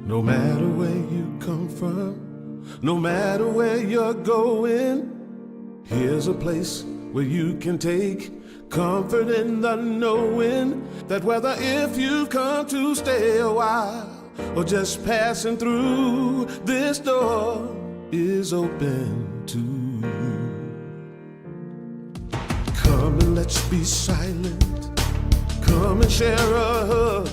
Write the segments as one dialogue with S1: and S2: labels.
S1: No matter where you come from, no matter where you're going, here's a place where you can take comfort in the knowing that whether if you've come to stay a while or just passing through, this door is open to you. Come and let's be silent. Come and share a hug.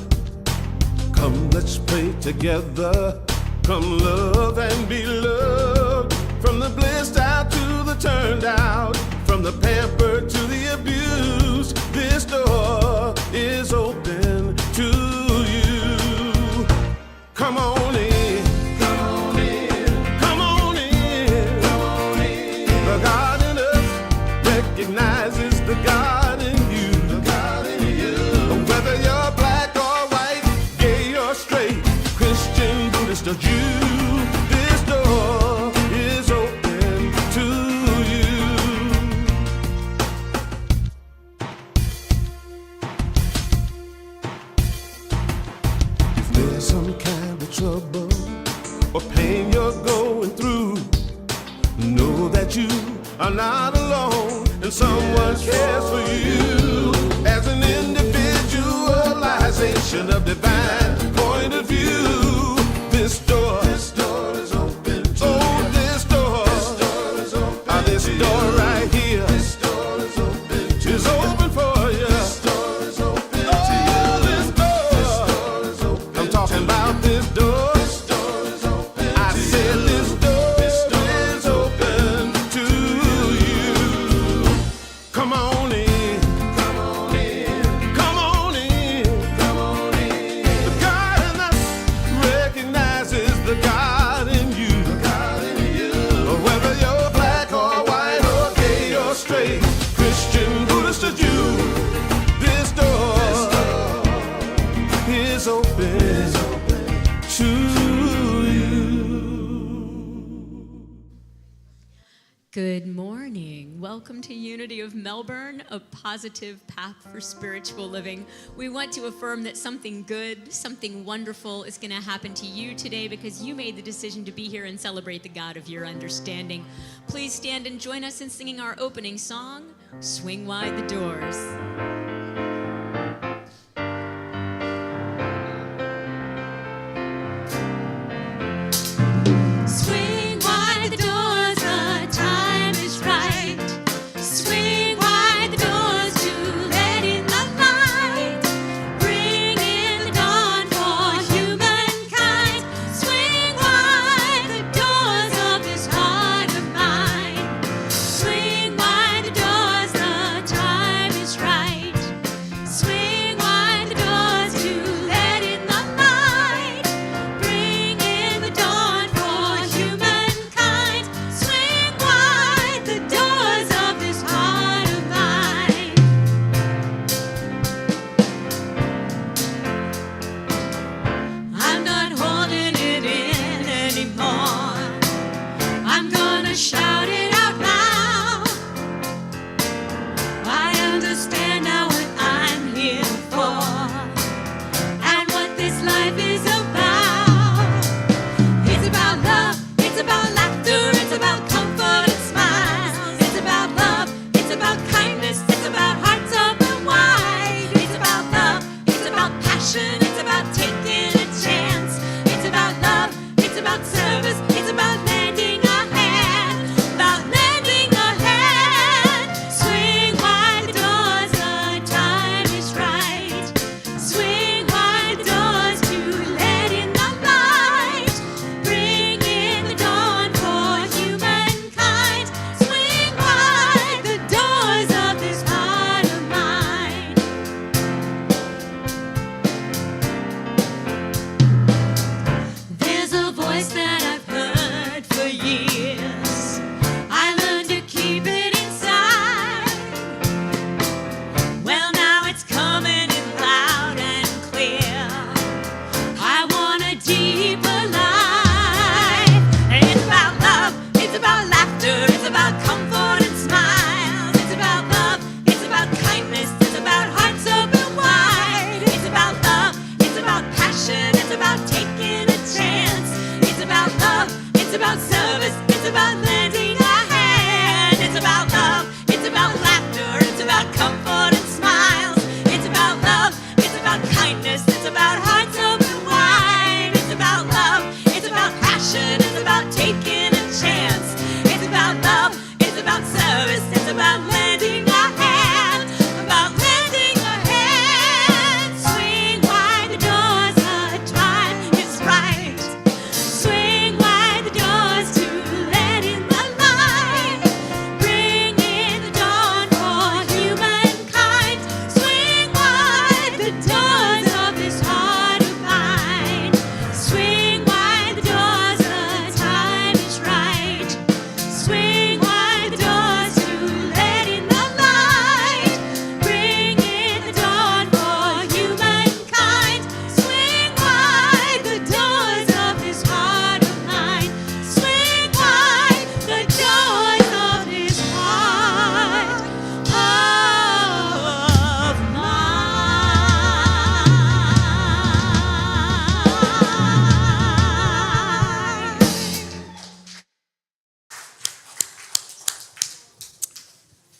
S1: Come, let's pray together. Come, love and be loved. From the blissed out to the turned out, from the pampered to the abused, this door is open to you. Come on in. Come on in. Come on in. Come on in. The God in us recognizes the God in you. The God in you. Whether you're black or white, gay or straight, Christian, Buddhist or Jew, this door is open to you. If there's some kind of trouble or pain you're going through, know that you are not alone and someone cares for you. As an individualization of divine point of view, this door is open to you. This door is open. This door right here, this door is open to is open for you. This door is open to you. This door is open. I'm talking about this door. This door is open. I said this door is open to you. Come on in. Come on in. Come on in. Come on in. The God in us recognizes the God in you. The God in you. Whether you're black or white or gay or straight, Christian, Buddhist or Jew, this door is open to you.
S2: Good morning. Welcome to Unity of Melbourne, a positive path for spiritual living. We want to affirm that something good, something wonderful is going to happen to you today because you made the decision to be here and celebrate the God of your understanding. Please stand and join us in singing our opening song, Swing Wide the Doors. Swing wide the doors, the time is right. Swing wide the doors to let in the light. Bring in the dawn for humankind. Swing wide the doors of this heart of mine. Swing wide the doors, the time is right.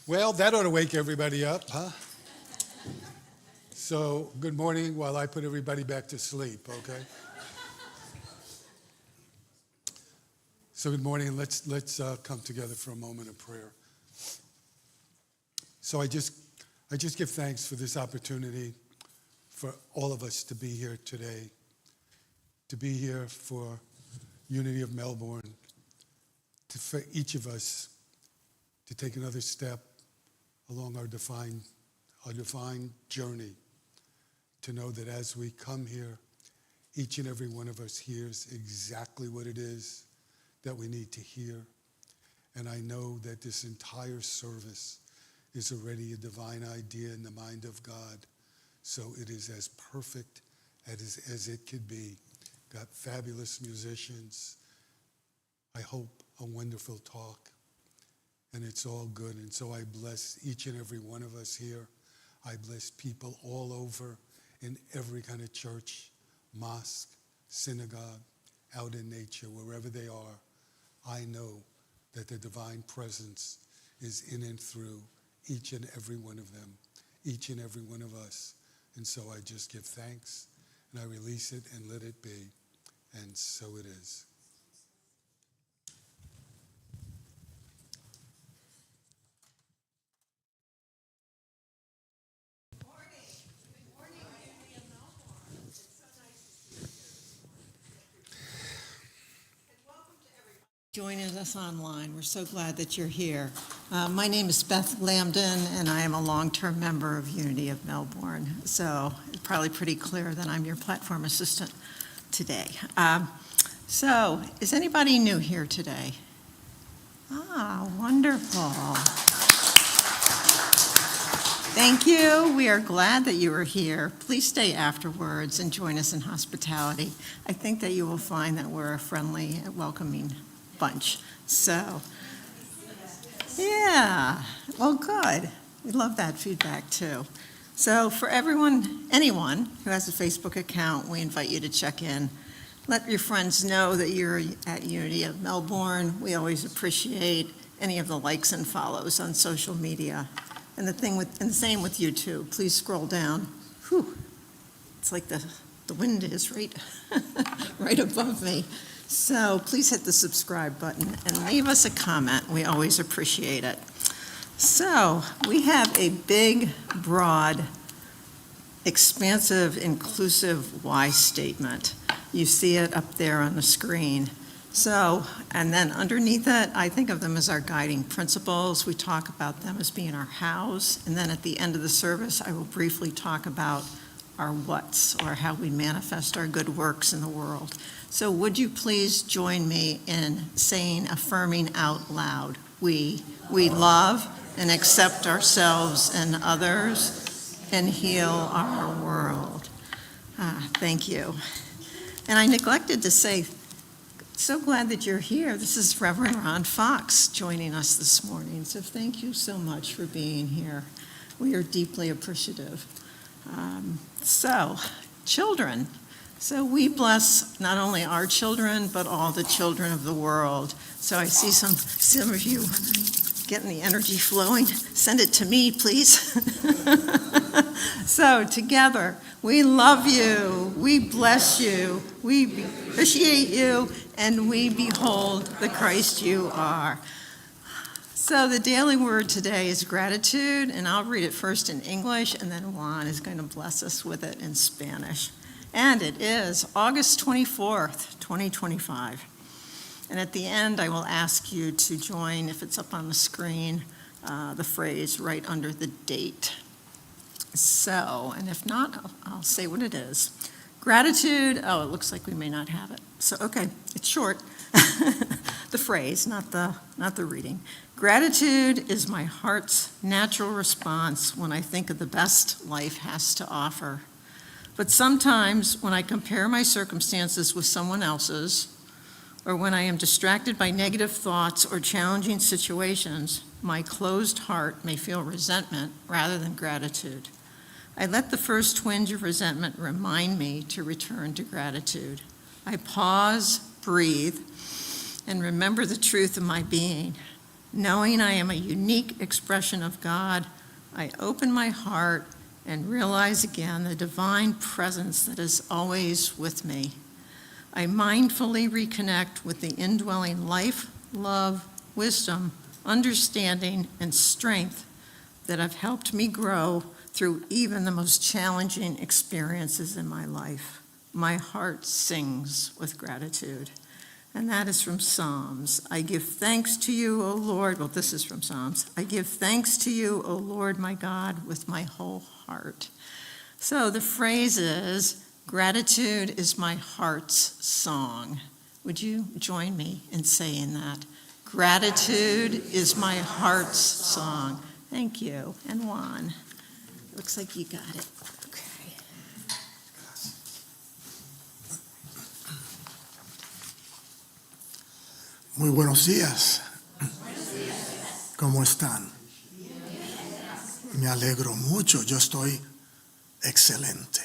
S3: Well, that ought to wake everybody up, huh? So, good morning while I put everybody back to sleep, okay? So, good morning, and let's come together for a moment of prayer. So, I just give thanks for this opportunity for all of us to be here today, to be here for Unity of Melbourne, for each of us to take another step along our divine journey, to know that as we come here, each and every one of us hears exactly what it is that we need to hear. And I know that this entire service is already a divine idea in the mind of God. So it is as perfect as it could be. Got fabulous musicians. I hope a wonderful talk. And it's all good. And so I bless each and every one of us here. I bless people all over in every kind of church, mosque, synagogue, out in nature, wherever they are. I know that the divine presence is in and through each and every one of them, each and every one of us. And so I just give thanks, and I release it and let it be. And so it is.
S4: Joining us online. We're so glad that you're here. My name is Beth Lambden, and I am a long-term member of Unity of Melbourne. So it's probably pretty clear that I'm your platform assistant today. So is anybody new here today? Wonderful. Thank you. We are glad that you are here. Please stay afterwards and join us in hospitality. I think that you will find that we're a friendly, welcoming bunch. So, yeah, well, good. We love that feedback too. So for anyone who has a Facebook account, we invite you to check in. Let your friends know that you're at Unity of Melbourne. We always appreciate any of the likes and follows on social media. And the same with YouTube. Please scroll down. Whew, it's like the wind is right above me. So please hit the subscribe button and leave us a comment. We always appreciate it. So we have a big, broad, expansive, inclusive why statement. You see it up there on the screen. So, and then underneath it, I think of them as our guiding principles. We talk about them as being our hows. And then at the end of the service, I will briefly talk about our what's, or how we manifest our good works in the world. So would you please join me in affirming out loud, we love and accept ourselves and others and heal our world. Thank you. And I neglected to say, so glad that you're here. This is Reverend Ron Fox joining us this morning. So thank you so much for being here. We are deeply appreciative. So, children. So we bless not only our children, but all the children of the world. So I see some of you getting the energy flowing. Send it to me, please. So together, we love you, we bless you, we appreciate you, and we behold the Christ you are. So the daily word today is gratitude, and I'll read it first in English, and then Juan is going to bless us with it in Spanish. And it is August 24th, 2025. And at the end, I will ask you to join, if it's up on the screen, the phrase right under the date. So, and if not, I'll say what it is. Gratitude, it looks like we may not have it. So, okay, it's short. The phrase, not the reading. Gratitude is my heart's natural response when I think of the best life has to offer. But sometimes when I compare my circumstances with someone else's, or when I am distracted by negative thoughts or challenging situations, my closed heart may feel resentment rather than gratitude. I let the first twinge of resentment remind me to return to gratitude. I pause, breathe, and remember the truth of my being. Knowing I am a unique expression of God, I open my heart and realize again the divine presence that is always with me. I mindfully reconnect with the indwelling life, love, wisdom, understanding, and strength that have helped me grow through even the most challenging experiences in my life. My heart sings with gratitude. And that is from Psalms. I give thanks to you, O Lord. Well, this is from Psalms. I give thanks to you, O Lord, my God, with my whole heart. So the phrase is, gratitude is my heart's song. Would you join me in saying that? Gratitude is my heart's song. Thank you. And Juan, looks like you got it. Okay.
S5: Muy buenos días. ¿Cómo están? Me alegro mucho, yo estoy excelente.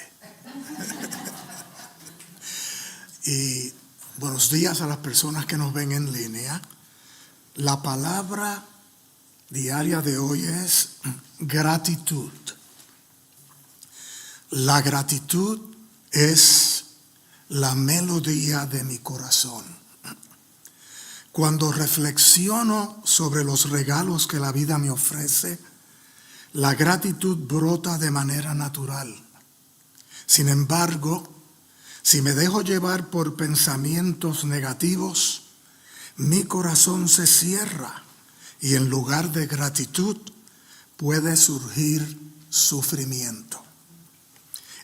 S5: Y buenos días a las personas que nos ven en línea. La palabra diaria de hoy es gratitud. La gratitud es la melodía de mi corazón. Cuando reflexiono sobre los regalos que la vida me ofrece, la gratitud brota de manera natural. Sin embargo, si me dejo llevar por pensamientos negativos, mi corazón se cierra y en lugar de gratitud puede surgir sufrimiento.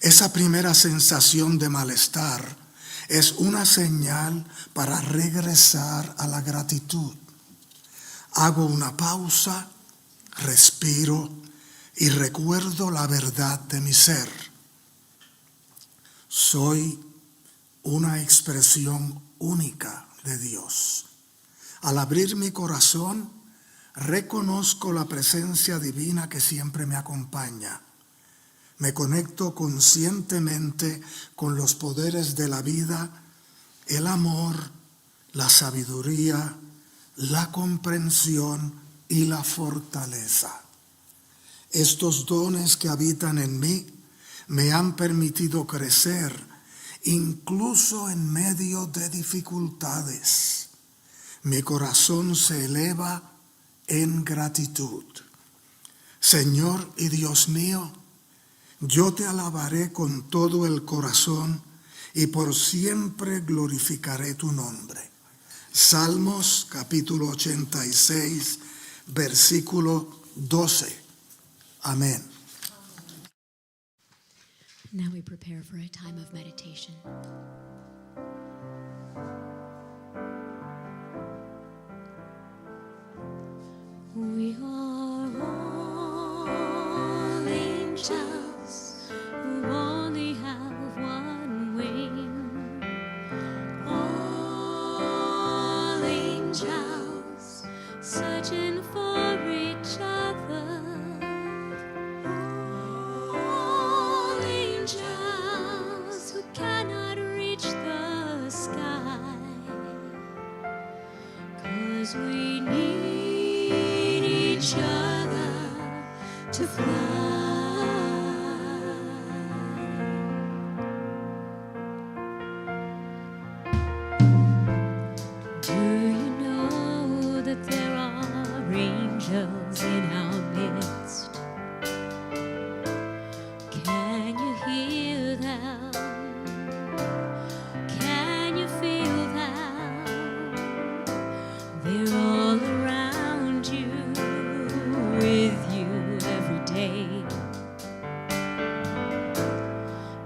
S5: Esa primera sensación de malestar es una señal para regresar a la gratitud. Hago una pausa, respiro y recuerdo la verdad de mi ser. Soy una expresión única de Dios. Al abrir mi corazón, reconozco la presencia divina que siempre me acompaña. Me conecto conscientemente con los poderes de la vida, el amor, la sabiduría, la comprensión y la fortaleza. Estos dones que habitan en mí me han permitido crecer, incluso en medio de dificultades. Mi corazón se eleva en gratitud. Señor y Dios mío, yo te alabaré con todo el corazón y por siempre glorificaré tu nombre. Salmos capítulo 86, versículo 12. Amén.
S2: Now we prepare for a time of meditation. We are all angels who only have one wing. All angels searching for each other. All angels who cannot reach the sky. 'Cause we need each other to fly. Do you know that there are angels in our midst? Can you hear them? Can you feel them? They're all around you, with you every day.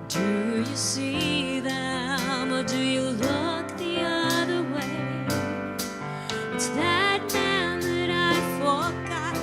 S2: Do you see them, or do you look the other way? It's that man that I forgot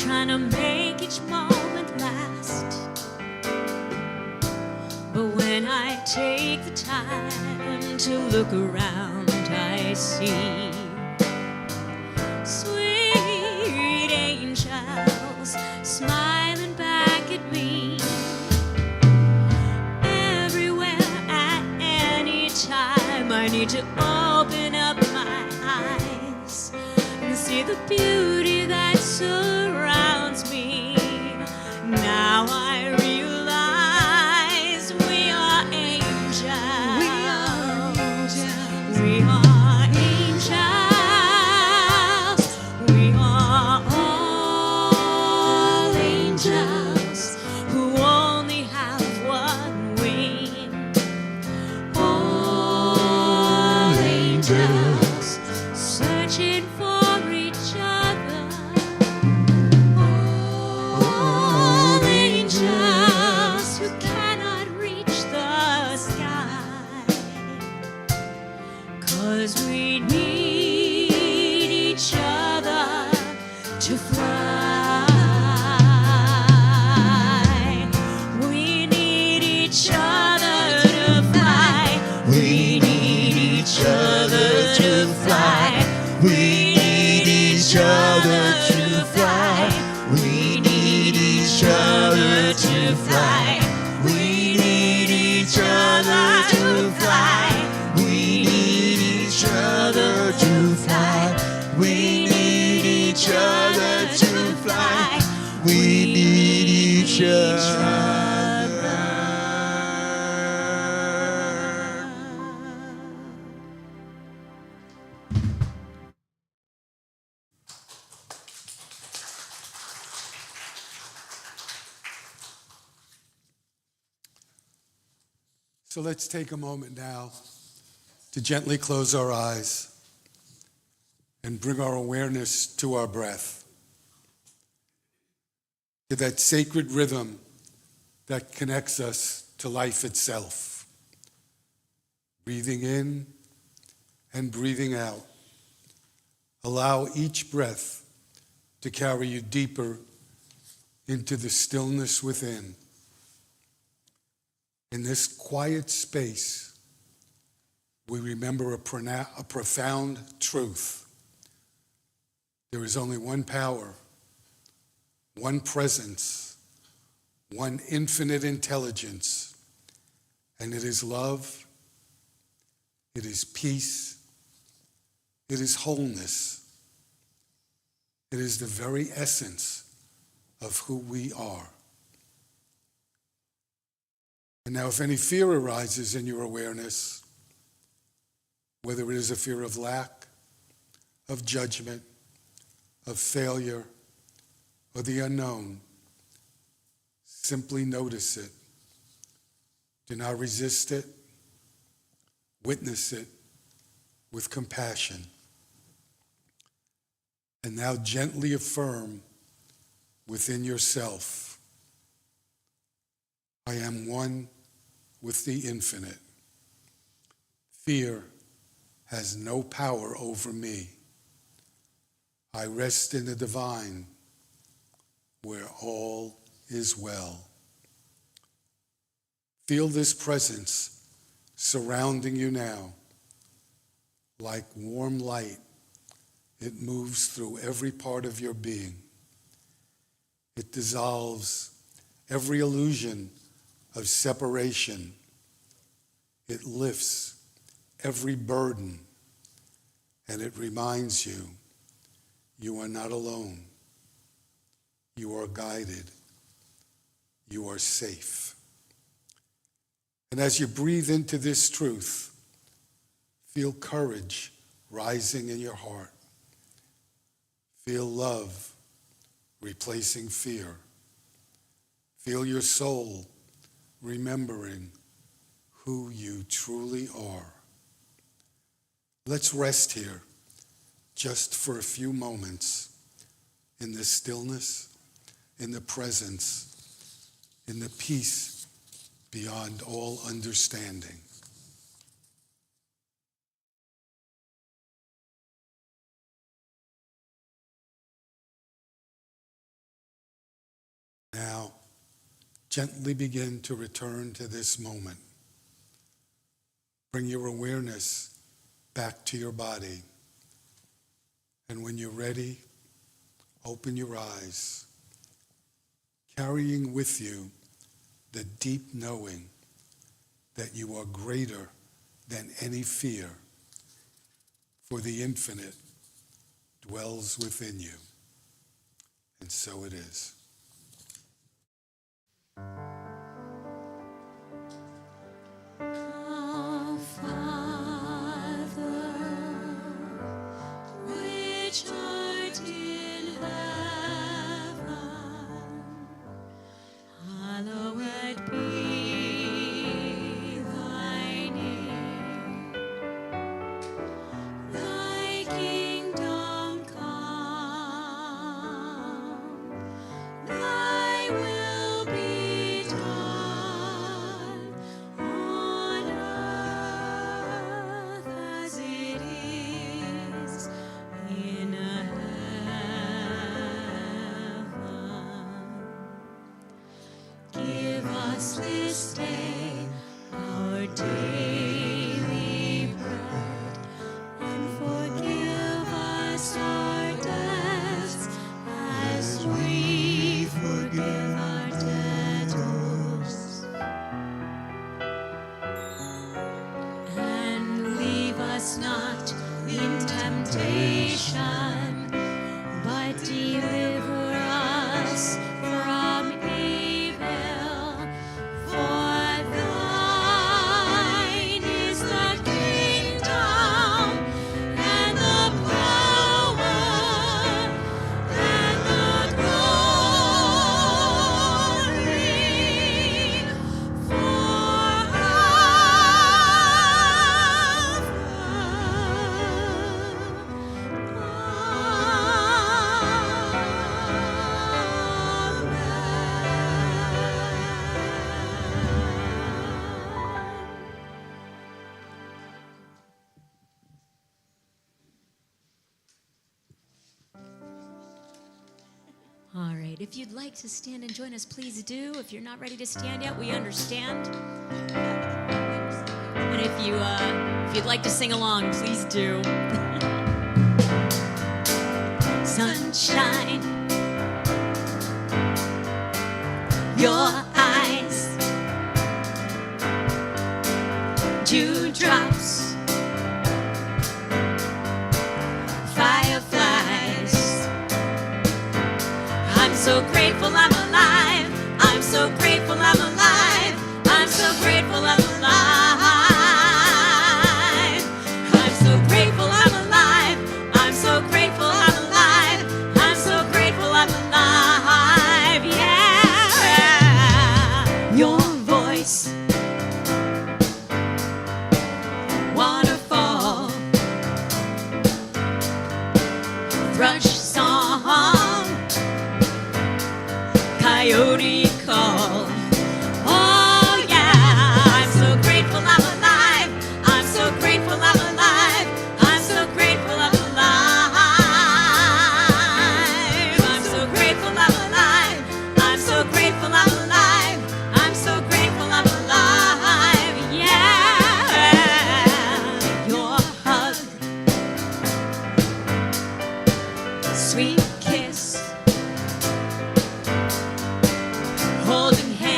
S2: trying to make each moment last. But when I take the time to look around, I see sweet angels smiling back at me. Everywhere at any time, I need to open up my eyes and see the beauty that surrounds me. Now I realize we are angels. We are angels. We are angels. We are all angels who only have one wing. All angels searching for each other. All angels who cannot reach the sky. 'Cause we need each other to fly. We need each other to fly. We need each other to fly. We need each other to fly. We need each other to fly. We need each other to fly. We need each other to fly. We need each other to fly. We need each other.
S3: So let's take a moment now to gently close our eyes and bring our awareness to our breath, to that sacred rhythm that connects us to life itself. Breathing in and breathing out. Allow each breath to carry you deeper into the stillness within. In this quiet space, we remember a profound truth. There is only one power, one presence, one infinite intelligence, and it is love, it is peace, it is wholeness, it is the very essence of who we are. And now if any fear arises in your awareness, whether it is a fear of lack, of judgment, of failure, or the unknown, simply notice it. Do not resist it. Witness it with compassion. And now gently affirm within yourself, I am one with the infinite. Fear has no power over me. I rest in the divine, where all is well. Feel this presence surrounding you now. Like warm light, it moves through every part of your being. It dissolves every illusion of separation. It lifts every burden, and it reminds you, you are not alone. You are guided. You are safe. And as you breathe into this truth, feel courage rising in your heart. Feel love replacing fear. Feel your soul remembering who you truly are. Let's rest here just for a few moments in the stillness, in the presence, in the peace beyond all understanding. Now, gently begin to return to this moment. Bring your awareness back to your body. And when you're ready, open your eyes, carrying with you the deep knowing that you are greater than any fear, for the infinite dwells within you. And so it is.
S2: Our Father, which art in heaven, hallowed be thy name. Thy kingdom come, thy will be done on earth as it is in heaven. Give us this day our daily bread, and forgive us our debts as we forgive our debtors. And leave us not in temptation, but deliver us from evil. For thine is the kingdom and the power and the glory All right, if you'd like to stand and join us, please do. If you're not ready to stand yet, we understand. And if you'd like to sing along, please do. Sunshine, your eyes, dewdrops, fireflies. I'm so grateful I'm alive. I'm so grateful I'm alive. I'm so grateful I'm alive. I'm so grateful I'm alive. I'm so grateful I'm alive. I'm so grateful I'm alive. Yeah. Your voice, waterfall, thrush song, coyote call. Oh yeah, I'm so grateful I'm alive. I'm so grateful I'm alive. I'm so grateful I'm alive. I'm so grateful I'm alive. I'm so grateful I'm alive. I'm so grateful I'm alive. Yeah. Your hug, sweet kiss, holding hands.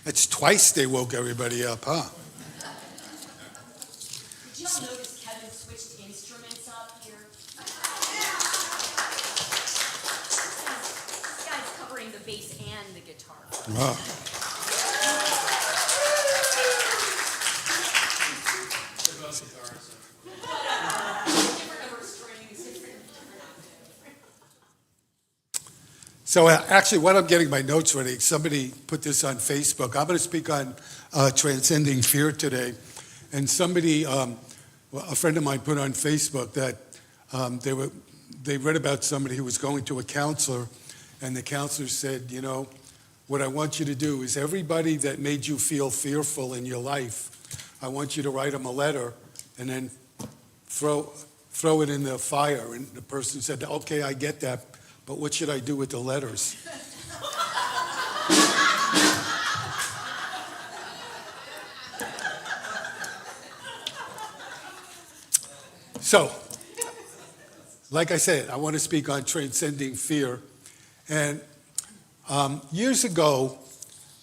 S3: That's twice they woke everybody up, huh?
S2: Did y'all notice Kevin switched instruments up here? This guy's covering the bass and the guitar.
S3: Wow.
S2: Different number of strings, different octaves.
S3: So actually, while I'm getting my notes ready, somebody put this on Facebook. I'm going to speak on transcending fear today. And somebody, a friend of mine put on Facebook that they read about somebody who was going to a counselor, and the counselor said, you know, what I want you to do is everybody that made you feel fearful in your life, I want you to write them a letter and then throw it in the fire. And the person said, okay, I get that, but what should I do with the letters? So, like I said, I want to speak on transcending fear. And years ago,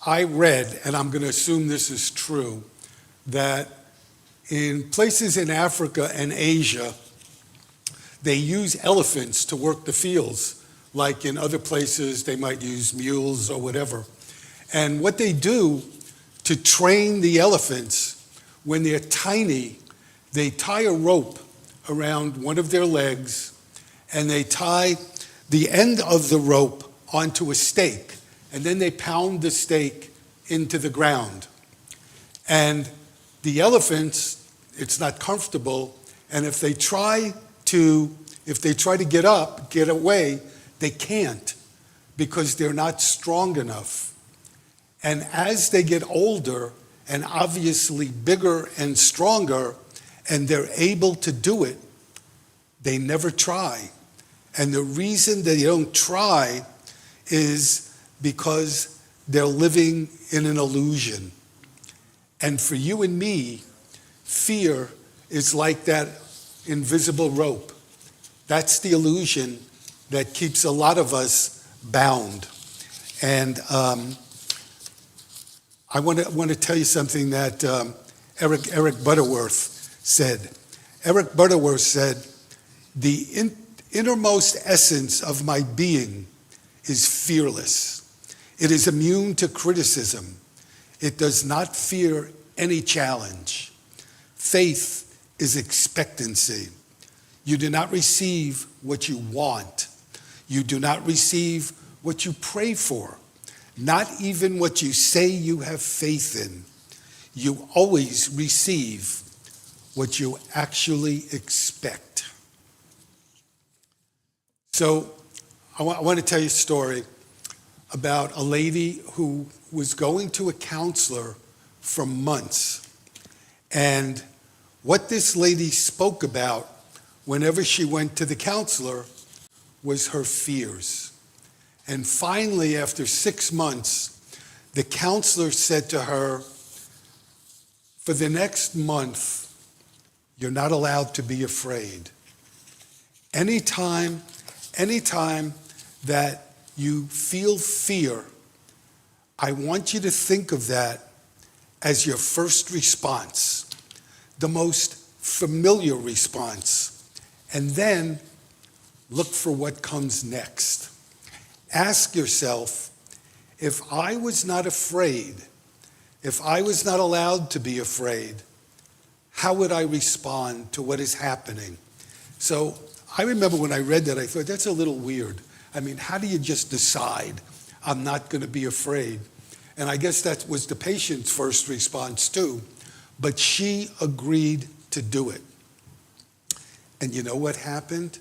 S3: I read, and I'm going to assume this is true, that in places in Africa and Asia, they use elephants to work the fields. Like in other places, they might use mules or whatever. And what they do to train the elephants, when they're tiny, they tie a rope around one of their legs, and they tie the end of the rope onto a stake, and then they pound the stake into the ground. And the elephants, it's not comfortable, and if they try to get up, get away, they can't, because they're not strong enough. And as they get older and obviously bigger and stronger, and they're able to do it, they never try. And the reason they don't try is because they're living in an illusion. And for you and me, fear is like that invisible rope. That's the illusion that keeps a lot of us bound. And I want to tell you something that Eric Butterworth said. Eric Butterworth said, the innermost essence of my being is fearless. It is immune to criticism. It does not fear any challenge. Faith is expectancy. You do not receive what you want. You do not receive what you pray for, not even what you say you have faith in. You always receive what you actually expect. So I want to tell you a story about a lady who was going to a counselor for months. And what this lady spoke about whenever she went to the counselor was her fears. And finally, after 6 months, the counselor said to her, for the next month, you're not allowed to be afraid. Anytime that you feel fear, I want you to think of that as your first response, the most familiar response, and then look for what comes next. Ask yourself, if I was not afraid, if I was not allowed to be afraid, how would I respond to what is happening? So I remember when I read that, I thought, that's a little weird. I mean, how do you just decide I'm not going to be afraid? And I guess that was the patient's first response too. But she agreed to do it. And you know what happened?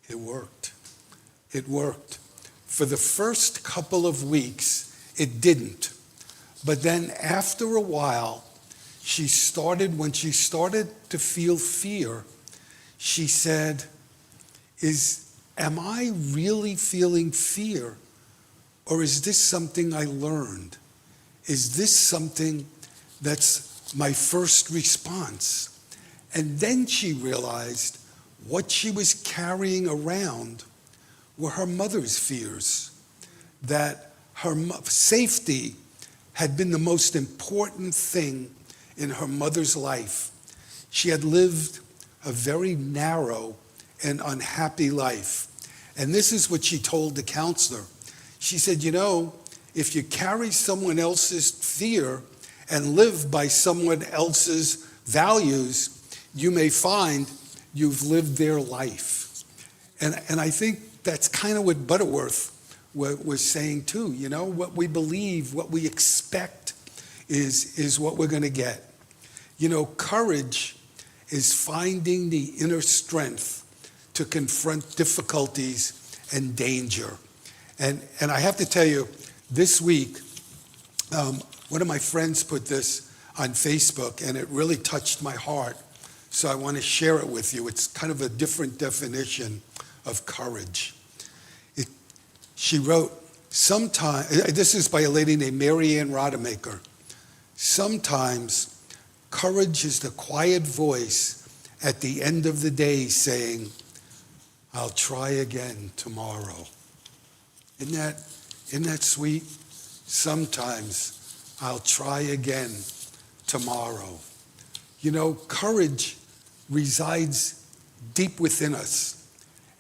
S3: It worked. It worked. For the first couple of weeks, it didn't. But then after a while, when she started to feel fear, she said, am I really feeling fear? Or is this something I learned? Is this something that's my first response? And then she realized what she was carrying around were her mother's fears, that her safety had been the most important thing in her mother's life. She had lived a very narrow and unhappy life. And this is what she told the counselor. She said, you know, if you carry someone else's fear and live by someone else's values, you may find you've lived their life. And I think that's kind of what Butterworth was saying too. You know, what we believe, what we expect is what we're going to get. You know, courage is finding the inner strength to confront difficulties and danger. And I have to tell you, this week, one of my friends put this on Facebook, and it really touched my heart. So I want to share it with you. It's kind of a different definition of courage. She wrote, this is by a lady named Mary Ann Rodemaker. Sometimes courage is the quiet voice at the end of the day saying, I'll try again tomorrow. Isn't that sweet? Sometimes I'll try again tomorrow. You know, courage resides deep within us,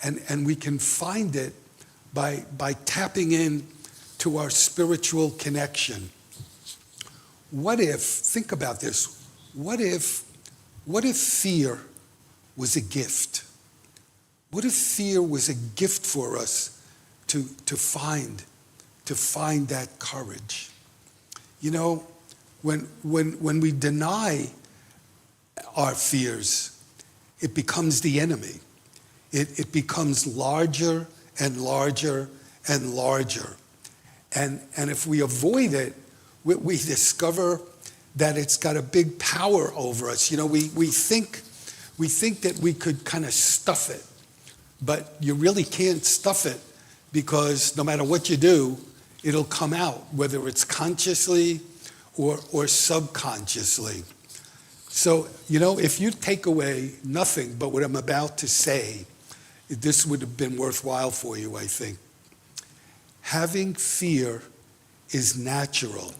S3: and we can find it by tapping in to our spiritual connection. What if, think about this, what if fear was a gift? What if fear was a gift for us to find that courage? You know, when we deny our fears, it becomes the enemy. It becomes larger and larger and larger. And if we avoid it, we discover that it's got a big power over us. You know, we think that we could kind of stuff it, but you really can't stuff it, because no matter what you do, it'll come out, whether it's consciously or subconsciously. So, you know, if you take away nothing but what I'm about to say, this would have been worthwhile for you, I think. Having fear is natural,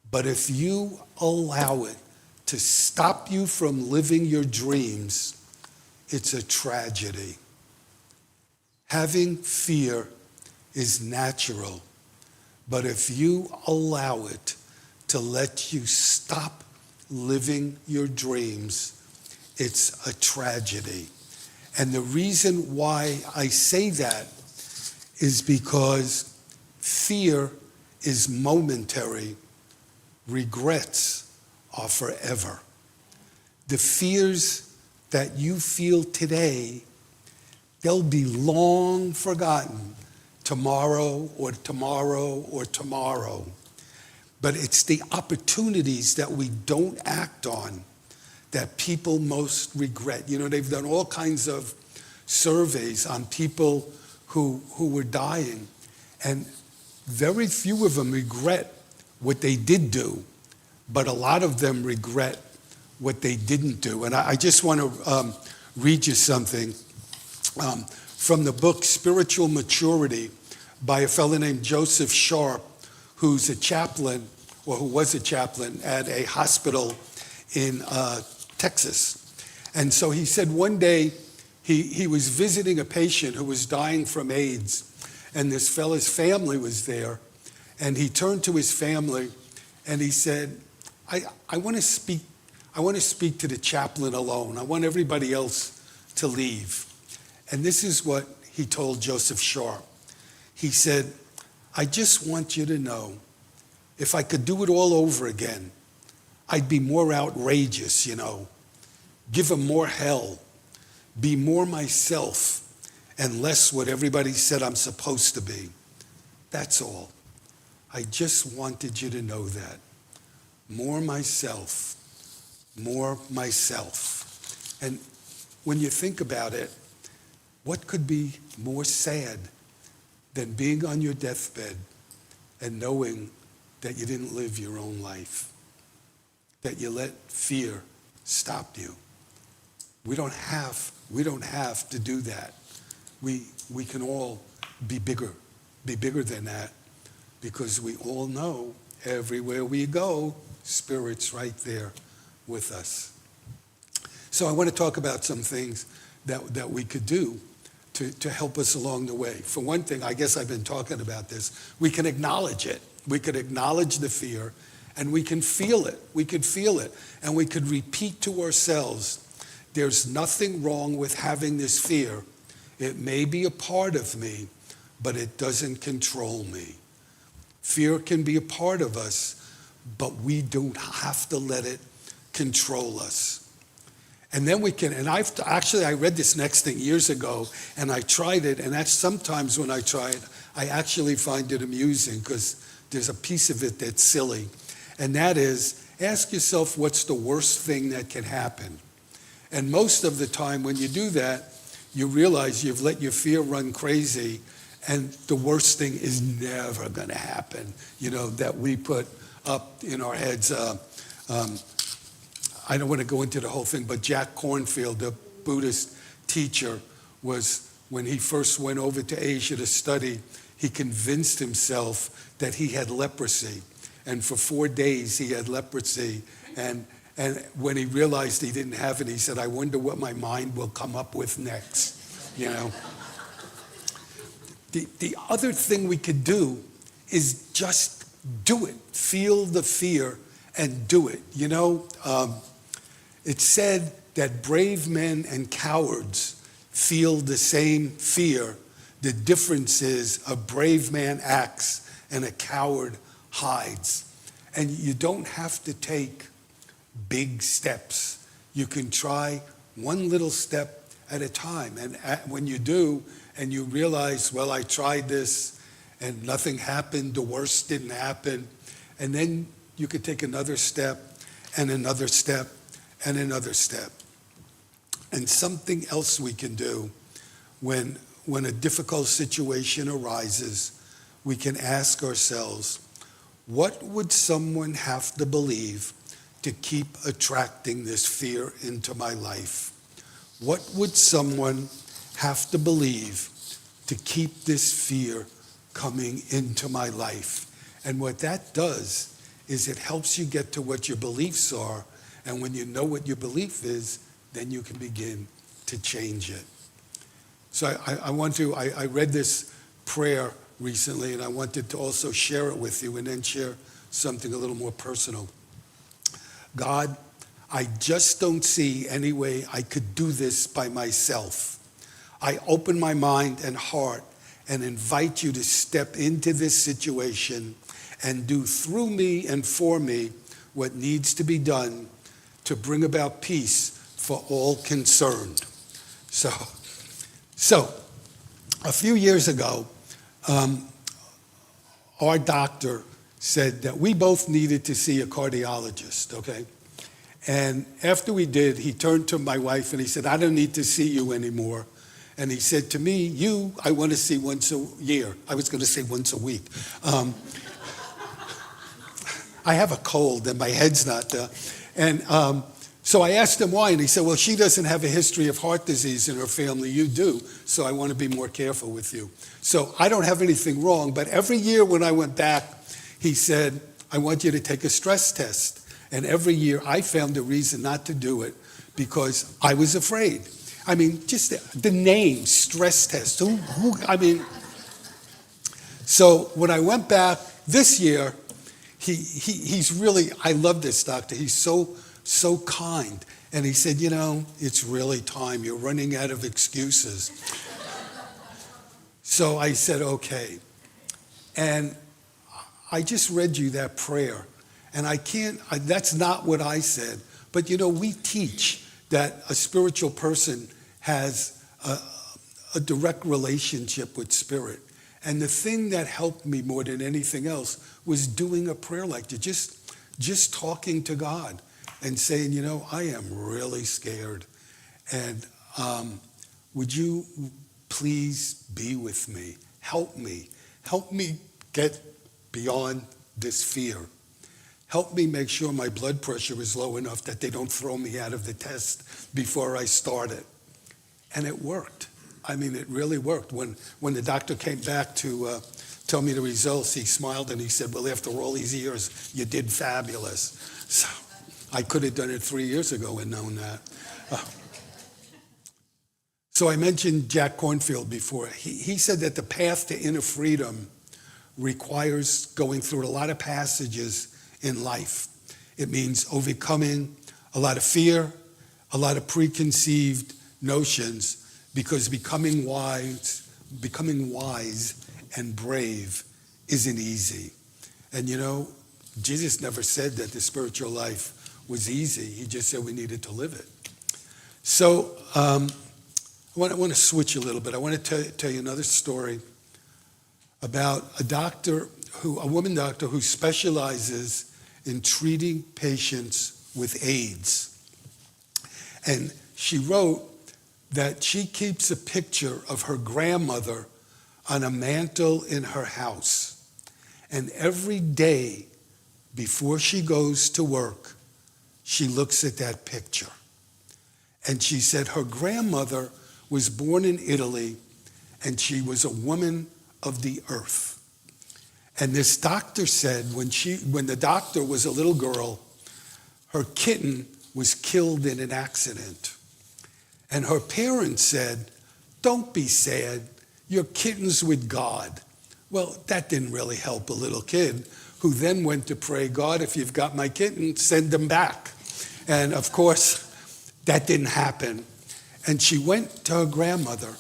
S3: but if you allow it to stop you from living your dreams, it's a tragedy. Having fear is natural, but if you allow it to let you stop living your dreams, it's a tragedy. And the reason why I say that is because fear is momentary, regrets are forever. The fears that you feel today, they'll be long forgotten tomorrow or tomorrow or tomorrow. But it's the opportunities that we don't act on that people most regret. You know, they've done all kinds of surveys on people who were dying, and very few of them regret what they did do, but a lot of them regret what they didn't do. And I just want to read you something from the book Spiritual Maturity by a fellow named Joseph Sharp, who's a chaplain, or who was a chaplain at a hospital in Texas. And so he said one day he was visiting a patient who was dying from AIDS, and this fellow's family was there, and he turned to his family and he said, I want to speak to the chaplain alone. I want everybody else to leave. And this is what he told Joseph Sharp. He said, I just want you to know, if I could do it all over again, I'd be more outrageous, you know, give them more hell, be more myself, and less what everybody said I'm supposed to be. That's all. I just wanted you to know that. More myself, more myself. And when you think about it, what could be more sad than being on your deathbed and knowing that you didn't live your own life, that you let fear stop you? We don't have to do that. We can all be bigger than that, because we all know everywhere we go, Spirit's right there with us. So I want to talk about some things that we could do to help us along the way. For one thing, I guess I've been talking about this, we can acknowledge it. We could acknowledge the fear, and we can feel it. We could feel it, and we could repeat to ourselves, there's nothing wrong with having this fear. It may be a part of me, but it doesn't control me. Fear can be a part of us, but we don't have to let it control us. And then we can, and I read this next thing years ago, and I tried it, and that's sometimes when I try it, I actually find it amusing because there's a piece of it that's silly. And that is, ask yourself what's the worst thing that can happen. And most of the time when you do that, you realize you've let your fear run crazy, and the worst thing is never going to happen, that we put up in our heads. I don't want to go into the whole thing, but Jack Kornfield, the Buddhist teacher, when he first went over to Asia to study, he convinced himself that he had leprosy. And for 4 days he had leprosy. And when he realized he didn't have it, he said, I wonder what my mind will come up with next, The other thing we could do is just do it. Feel the fear and do it. It's said that brave men and cowards feel the same fear. The difference is a brave man acts and a coward hides. And you don't have to take big steps. You can try one little step at a time. And when you do, and you realize, well, I tried this and nothing happened, the worst didn't happen, and then you could take another step and another step and another step. And something else we can do when a difficult situation arises, we can ask ourselves, what would someone have to believe to keep attracting this fear into my life? What would someone have to believe to keep this fear coming into my life? And what that does is it helps you get to what your beliefs are. And when you know what your belief is, then you can begin to change it. So I read this prayer recently, and I wanted to also share it with you and then share something a little more personal. God, I just don't see any way I could do this by myself. I open my mind and heart and invite you to step into this situation and do through me and for me what needs to be done to bring about peace for all concerned. So a few years ago, our doctor said that we both needed to see a cardiologist, okay? And after we did, he turned to my wife and he said, I don't need to see you anymore. And he said to me, I want to see once a year. I was going to say once a week. I have a cold and my head's not there. And so I asked him why, and he said, well, she doesn't have a history of heart disease in her family. You do, so I want to be more careful with you. So I don't have anything wrong, but every year when I went back, he said, I want you to take a stress test. And every year I found a reason not to do it because I was afraid. I mean, just the name, stress test. So when I went back this year, he's really, I love this doctor. He's so kind. And he said, it's really time. You're running out of excuses. So I said, okay. And I just read you that prayer. And that's not what I said. But we teach that a spiritual person has a direct relationship with spirit. And the thing that helped me more than anything else was doing a prayer like that, just talking to God and saying, I am really scared. And would you please be with me? Help me get beyond this fear. Help me make sure my blood pressure is low enough that they don't throw me out of the test before I start it. And it worked. I mean, it really worked. When the doctor came back to tell me the results, he smiled and he said, well, after all these years, you did fabulous. So I could have done it 3 years ago and known that. So I mentioned Jack Kornfield before. He said that the path to inner freedom requires going through a lot of passages in life. It means overcoming a lot of fear, a lot of preconceived notions, because becoming wise and brave isn't easy. And you know, Jesus never said that the spiritual life was easy. He just said we needed to live it. So I want to switch a little bit. I want to tell you another story about a woman doctor who specializes in treating patients with AIDS. And she wrote that she keeps a picture of her grandmother on a mantle in her house. And every day before she goes to work, she looks at that picture. And she said her grandmother was born in Italy, and she was a woman of the earth. And this doctor said when the doctor was a little girl, her kitten was killed in an accident. And her parents said, don't be sad, your kitten's with God. Well, that didn't really help a little kid, who then went to pray, God, if you've got my kitten, send him back. And of course, that didn't happen. And she went to her grandmother,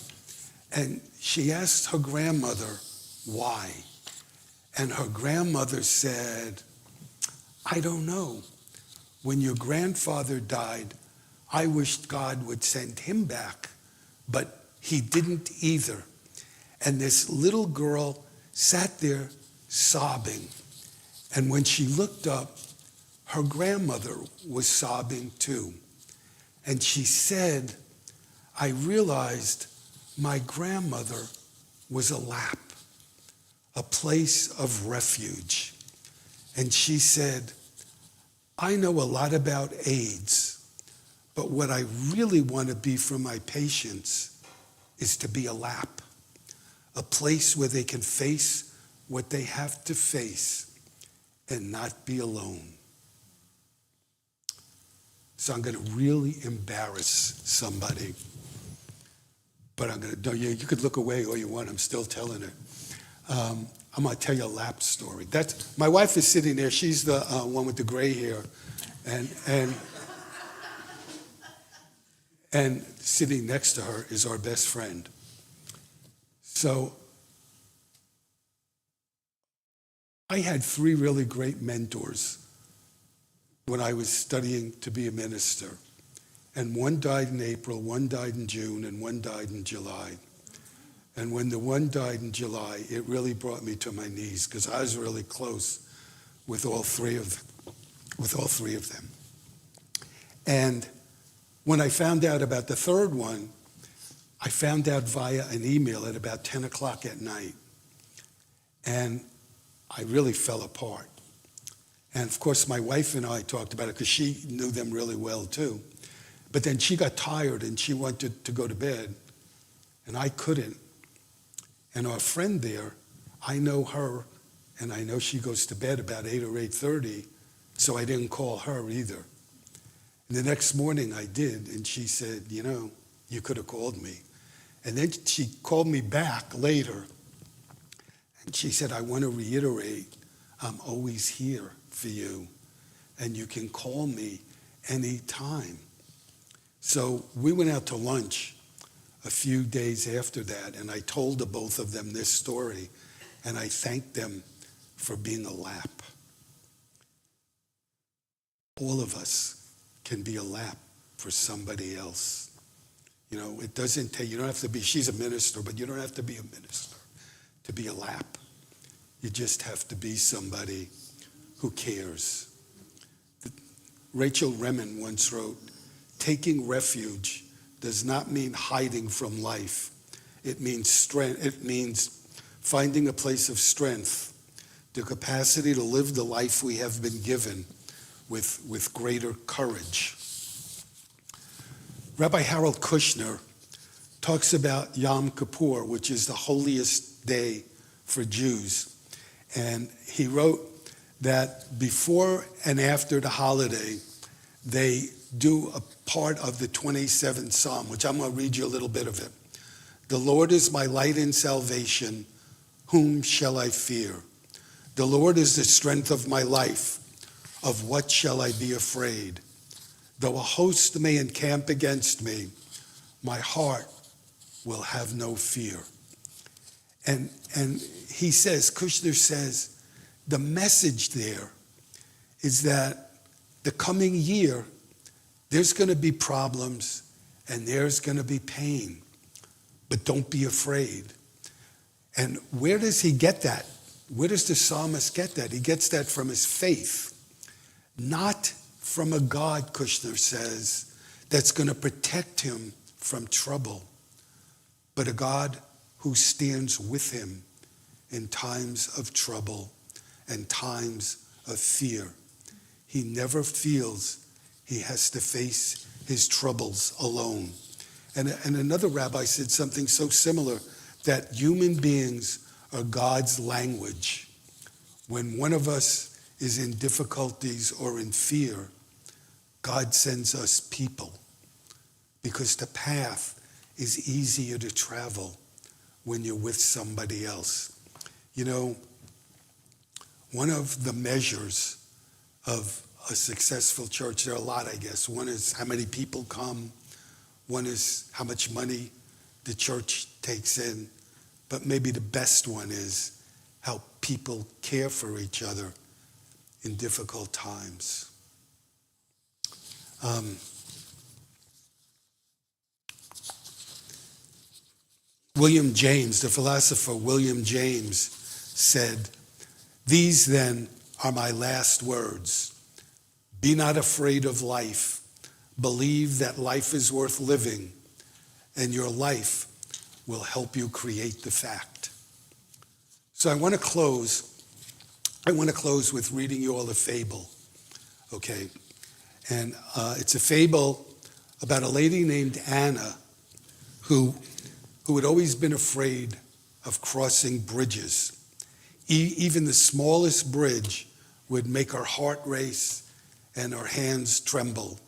S3: and she asked her grandmother why. And her grandmother said, I don't know. When your grandfather died, I wished God would send him back, but he didn't either. And this little girl sat there sobbing. And when she looked up, her grandmother was sobbing too. And she said, I realized my grandmother was a lap, a place of refuge. And she said, I know a lot about AIDS, but what I really want to be for my patients is to be a lap, a place where they can face what they have to face and not be alone. So I'm going to really embarrass somebody. But I'm going to, you could look away all you want, I'm still telling it. I'm going to tell you a lap story. My wife is sitting there, she's the one with the gray hair. And sitting next to her is our best friend. So I had 3 really great mentors when I was studying to be a minister. And one died in April, one died in June, and one died in July. And when the one died in July, it really brought me to my knees, because I was really close with all three of them. And when I found out about the third one, I found out via an email at about 10 o'clock at night. And I really fell apart. And of course, my wife and I talked about it because she knew them really well too. But then she got tired and she wanted to go to bed, and I couldn't. And our friend there, I know her, and I know she goes to bed about 8 or 8:30, so I didn't call her either. And the next morning I did, and she said, you know, you could have called me. And then she called me back later, and she said, I want to reiterate, I'm always here for you, and you can call me anytime. So we went out to lunch a few days after that, and I told the both of them this story, and I thanked them for being a lap. All of us can be a lap for somebody else. You know, it doesn't take, you don't have to be, she's a minister, but you don't have to be a minister to be a lap. You just have to be somebody who cares. Rachel Remen once wrote, taking refuge does not mean hiding from life. It means strength. It means finding a place of strength, the capacity to live the life we have been given with greater courage. Rabbi Harold Kushner talks about Yom Kippur, which is the holiest day for Jews. And he wrote that before and after the holiday, they do a part of the 27th Psalm, which I'm going to read you a little bit of it. The Lord is my light and salvation. Whom shall I fear? The Lord is the strength of my life. Of what shall I be afraid? Though a host may encamp against me, my heart will have no fear. And he says, Kushner says, the message there is that the coming year, there's going to be problems and there's going to be pain, but don't be afraid. And where does he get that? Where does the psalmist get that? He gets that from his faith, not from a God, Kushner says, that's going to protect him from trouble, but a God who stands with him in times of trouble and times of fear. He never feels he has to face his troubles alone. And another rabbi said something so similar, that human beings are God's language. When one of us is in difficulties or in fear, God sends us people, because the path is easier to travel when you're with somebody else. You know, one of the measures of a successful church, there are a lot, I guess. One is how many people come. One is how much money the church takes in. But maybe the best one is how people care for each other in difficult times. William James, the philosopher William James, said, "These then are my last words. Be not afraid of life. Believe that life is worth living, and your life will help you create the fact." So I want to close with reading you all a fable, okay? And it's a fable about a lady named Anna who had always been afraid of crossing bridges. Even the smallest bridge would make her heart race and her hands tremble,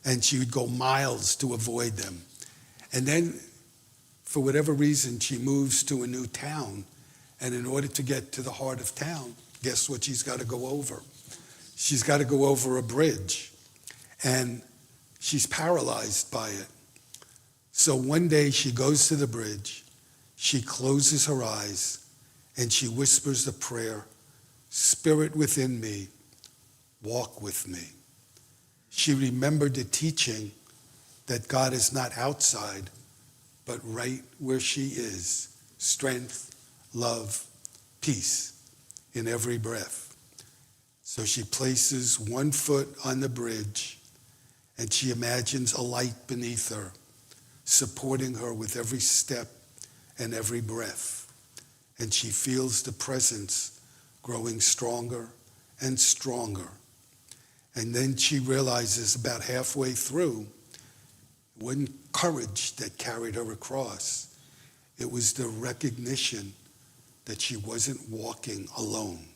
S3: and she would go miles to avoid them. And then, for whatever reason, she moves to a new town, and in order to get to the heart of town, guess what she's got to go over? She's got to go over a bridge, and she's paralyzed by it. So one day she goes to the bridge, she closes her eyes, and she whispers the prayer, "Spirit within me, walk with me." She remembered the teaching that God is not outside, but right where she is. Strength, love, peace in every breath. So she places one foot on the bridge, and she imagines a light beneath her, supporting her with every step and every breath. And she feels the presence growing stronger and stronger. And then she realizes about halfway through, it wasn't courage that carried her across. It was the recognition that she wasn't walking alone.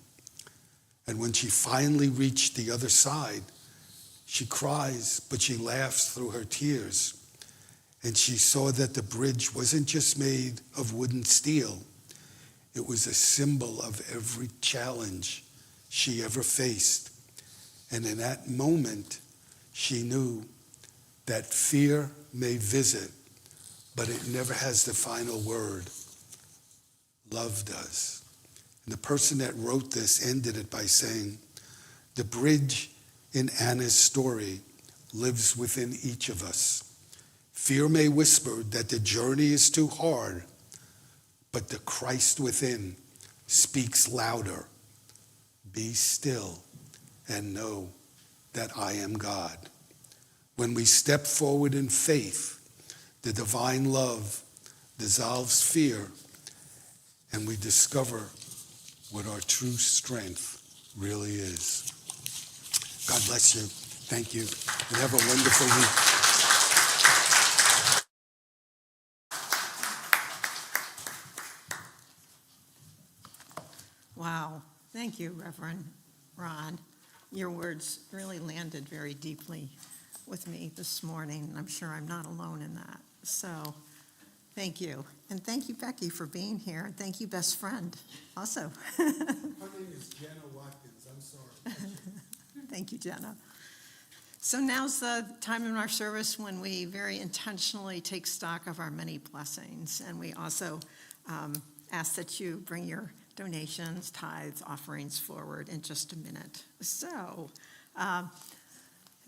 S3: And when she finally reached the other side, she cries, but she laughs through her tears. And she saw that the bridge wasn't just made of wood and steel. It was a symbol of every challenge she ever faced. And in that moment, she knew that fear may visit, but it never has the final word. Love does. And the person that wrote this ended it by saying, "The bridge in Anna's story lives within each of us. Fear may whisper that the journey is too hard, but the Christ within speaks louder. Be still and know that I am God." When we step forward in faith, the divine love dissolves fear, and we discover what our true strength really is. God bless you. Thank you. And have a wonderful week.
S4: Wow. Thank you, Reverend Ron. Your words really landed very deeply with me this morning. I'm sure I'm not alone in that. So thank you. And thank you, Becky, for being here. And thank you, best friend, also.
S3: Her name is Jenna Watkins. I'm sorry.
S4: Thank you, Jenna. So now's the time in our service when we very intentionally take stock of our many blessings. And we also ask that you bring your donations, tithes, offerings forward in just a minute. So I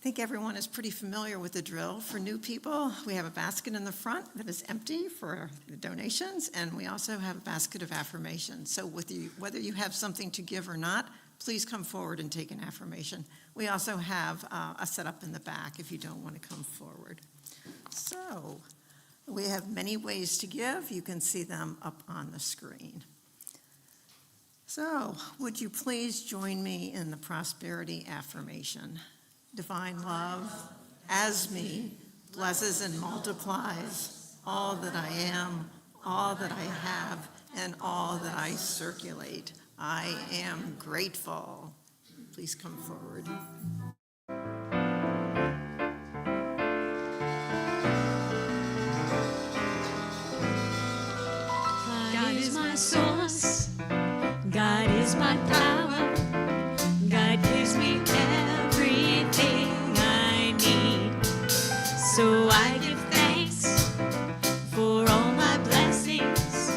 S4: think everyone is pretty familiar with the drill. For new people, we have a basket in the front that is empty for the donations, and we also have a basket of affirmations. So whether you have something to give or not, please come forward and take an affirmation. We also have a setup in the back if you don't want to come forward. So we have many ways to give. You can see them up on the screen. So would you please join me in the prosperity affirmation? Divine love, as me, blesses and multiplies all that I am, all that I have, and all that I circulate. I am grateful. Please come forward.
S2: God is my source. God is my power. God gives me everything I need. So I give thanks for all my blessings.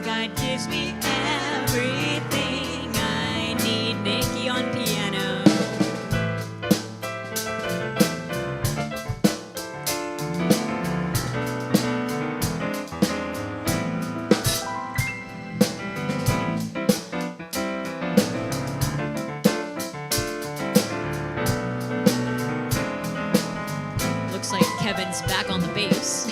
S2: God gives me everything I need. Nikki on piano. Looks like Kevin's back on the bass.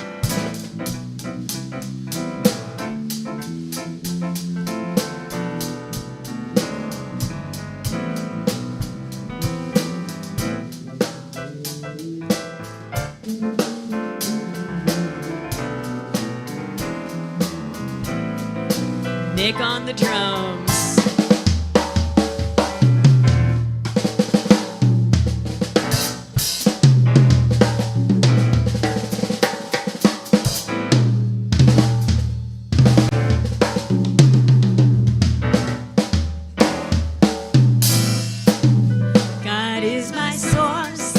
S2: Nick on the drums. God is my source.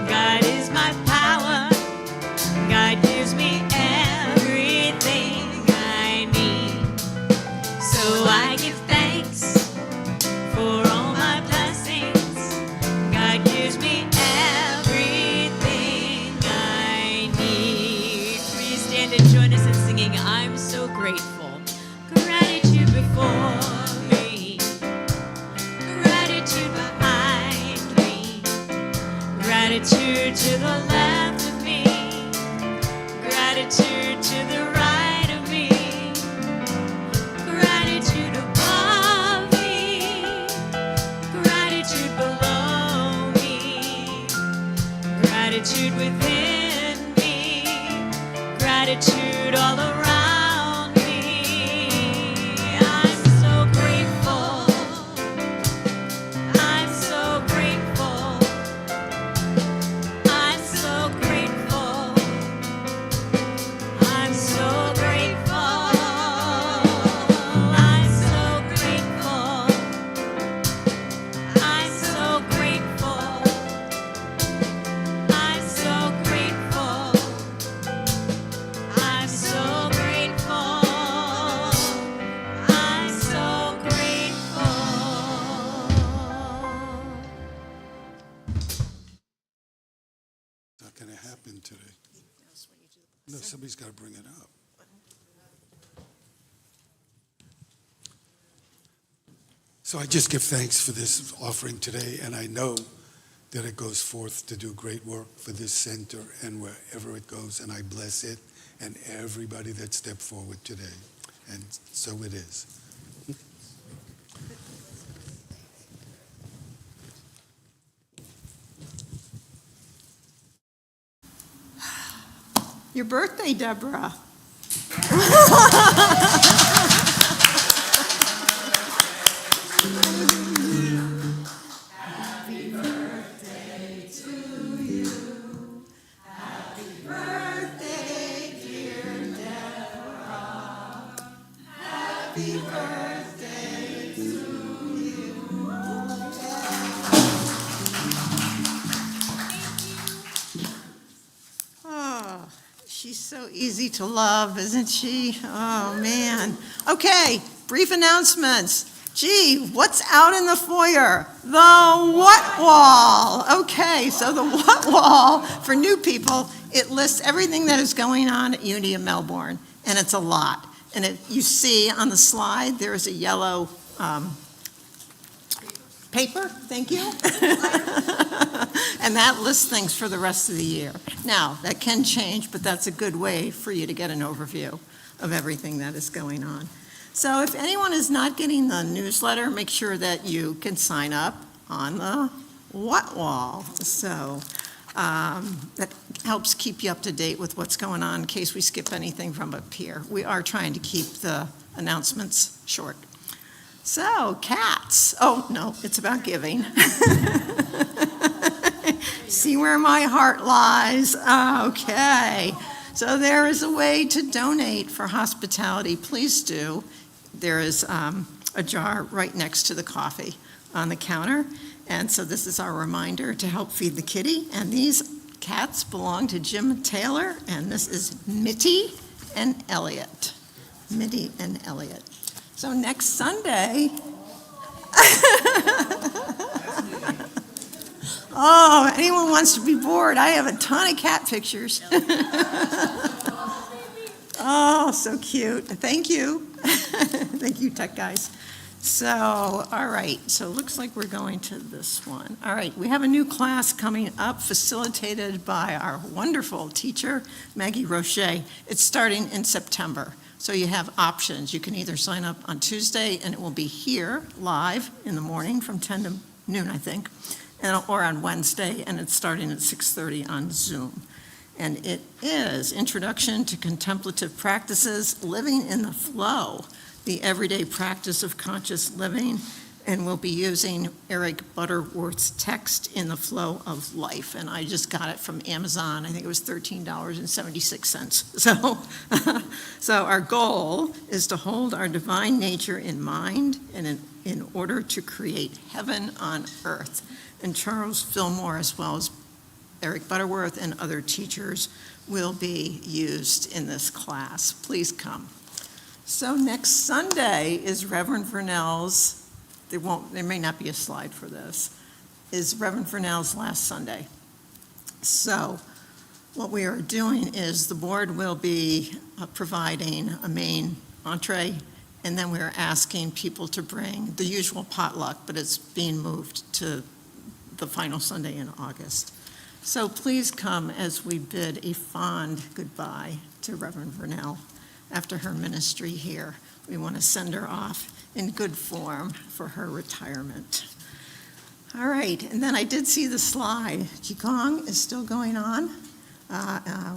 S2: God is my power. God gives me everything I need. So I give thanks for all my blessings. God gives me everything I need. Please stand and join us in singing I'm So Grateful. Gratitude before me. Gratitude behind me. Gratitude to the left of me. Gratitude to the right of me. Gratitude above me. Gratitude below me. Gratitude within me. Gratitude all around me. I'm so grateful. I'm so grateful. I'm so grateful. I'm so grateful. I'm so grateful. I'm so grateful. I'm so grateful. I'm so grateful. I'm so grateful.
S3: Not going to happen today. No, somebody's got to bring it up. So I just give thanks for this offering today, and I know that it goes forth to do great work for this center and wherever it goes, and I bless it and everybody that stepped forward today. And so it is.
S4: Your birthday, Deborah. Oh, she's so easy to love, isn't she? Oh, man. Okay, brief announcements. Gee, what's out in the foyer? The what wall. Okay, so the what wall, for new people, it lists everything that is going on at Unity of Melbourne, and it's a lot. And you see on the slide, there is a yellow paper, thank you. And that lists things for the rest of the year. Now, that can change, but that's a good way for you to get an overview of everything that is going on. So if anyone is not getting the newsletter, make sure that you can sign up on the what wall. So that helps keep you up to date with what's going on in case we skip anything from up here. We are trying to keep the announcements short. So, cats. Oh, no, it's about giving. See where my heart lies? Okay. So there is a way to donate for hospitality. Please do. There is a jar right next to the coffee on the counter. And so this is our reminder to help feed the kitty. And these cats belong to Jim Taylor. And this is Mitty and Elliot. Mitty and Elliot. So next Sunday, oh, anyone wants to be bored, I have a ton of cat pictures. Oh, so cute. Thank you. Thank you, tech guys. So, all right, so it looks like we're going to this one. All right, we have a new class coming up facilitated by our wonderful teacher, Maggie Roche. It's starting in September. So you have options. You can either sign up on Tuesday, and it will be here live in the morning from 10 to noon, I think, or on Wednesday, and it's starting at 6:30 on Zoom. And it is Introduction to Contemplative Practices, Living in the Flow, the everyday practice of conscious living, and we'll be using Eric Butterworth's text, In the Flow of Life. And I just got it from Amazon. I think it was $13.76. So our goal is to hold our divine nature in mind and in order to create heaven on earth. And Charles Fillmore, as well as Eric Butterworth and other teachers, will be used in this class. Please come. So next Sunday is Reverend Vernell's, there may not be a slide for this, is Reverend Vernell's last Sunday. So what we are doing is the board will be providing a main entree, and then we're asking people to bring the usual potluck, but it's being moved to the final Sunday in August. So please come as we bid a fond goodbye to Reverend Vernell after her ministry here. We want to send her off in good form for her retirement. All right, and then I did see the slide. Qigong is still going on.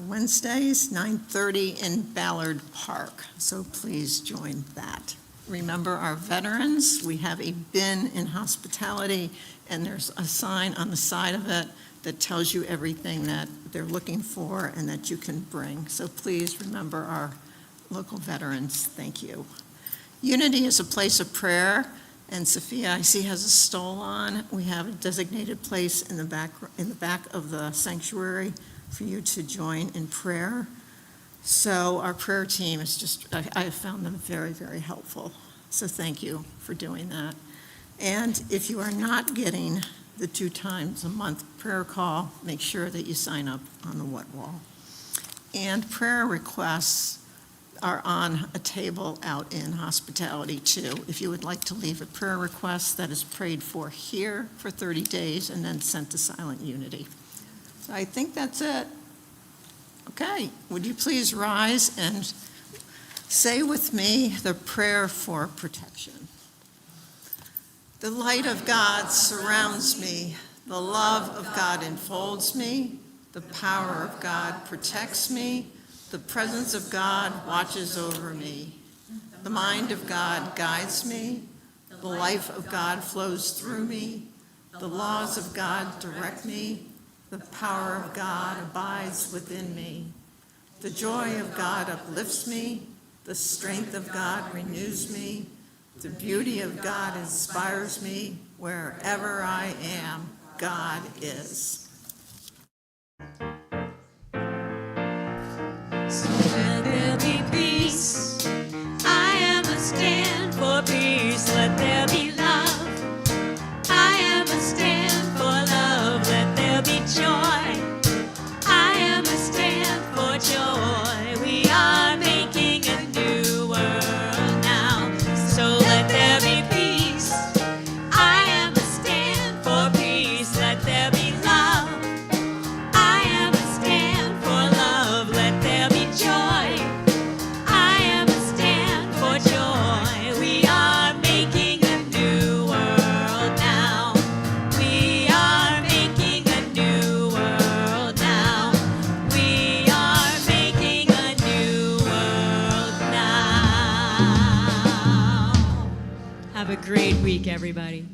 S4: Wednesdays, 9:30 in Ballard Park, so please join that. Remember our veterans. We have a bin in hospitality, and there's a sign on the side of it that tells you everything that they're looking for and that you can bring. So please remember our local veterans. Thank you. Unity is a place of prayer, and Sophia, I see, has a stole on. We have a designated place in the back of the sanctuary for you to join in prayer. So our prayer team is I have found them very, very helpful. So thank you for doing that. And if you are not getting the 2 times a month prayer call, make sure that you sign up on the what wall. And prayer requests are on a table out in hospitality too. If you would like to leave a prayer request that is prayed for here for 30 days and then sent to Silent Unity. So I think that's it. Okay, would you please rise and say with me the prayer for protection. The light of God surrounds me. The love of God enfolds me. The power of God protects me. The presence of God watches over me. The mind of God guides me. The life of God flows through me. The laws of God direct me. The power of God abides within me. The joy of God uplifts me. The strength of God renews me. The beauty of God inspires me. Wherever I am, God is.
S2: So let there be peace. I am a stand for peace. Let there be love. I am a stand for love. Let there be joy. I am a stand for joy. We are making a new world now. So let there be peace. I am a stand for peace. Let there be love. I am a stand for love. Let there be joy. I am a stand for joy. We are making a new world now. We are making a new world now. We are making a new world now. Have a great week, everybody.